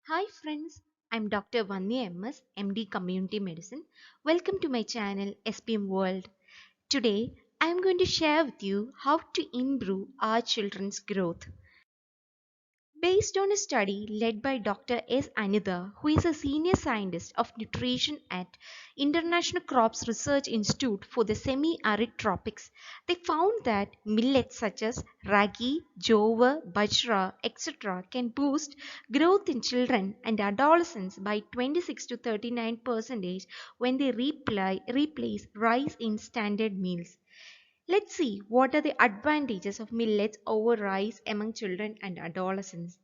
Hi friends, I'm Dr. Vanya MS, MD Community Medicine. Welcome to my channel SPM World. Today, I'm going to share with you how to improve our children's growth. Based on a study led by Dr. S. Anitha, who is a senior scientist of nutrition at International Crops Research Institute for the semi-arid tropics, they found that millets such as ragi, jowar, bajra, etc. can boost growth in children and adolescents by 26 to 39% when they replace rice in standard meals. Let's see what are the advantages of millets over rice among children and adolescents.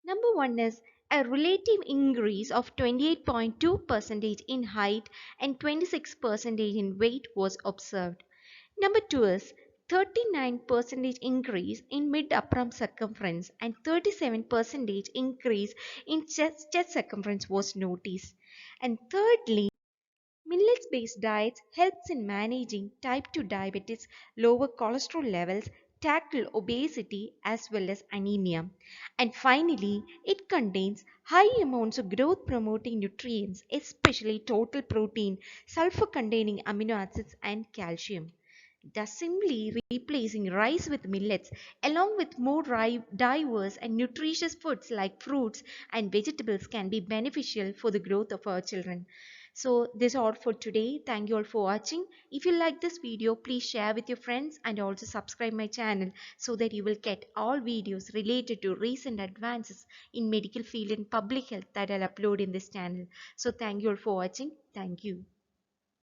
Number one is a relative increase of 28.2% in height and 26% in weight was observed. Number two is 39% increase in mid-upper circumference and 37% increase in chest circumference was noticed. And thirdly, millets-based diets helps in managing type 2 diabetes, lower cholesterol levels, tackle obesity as well as anemia. And finally, it contains high amounts of growth promoting nutrients, especially total protein, sulfur containing amino acids and calcium. Thus simply replacing rice with millets along with more diverse and nutritious foods like fruits and vegetables can be beneficial for the growth of our children. So this is all for today. Thank you all for watching. If you like this video, please share with your friends and also subscribe my channel so that you will get all videos related to recent advances in medical field and public health that I'll upload in this channel. So thank you all for watching. Thank you.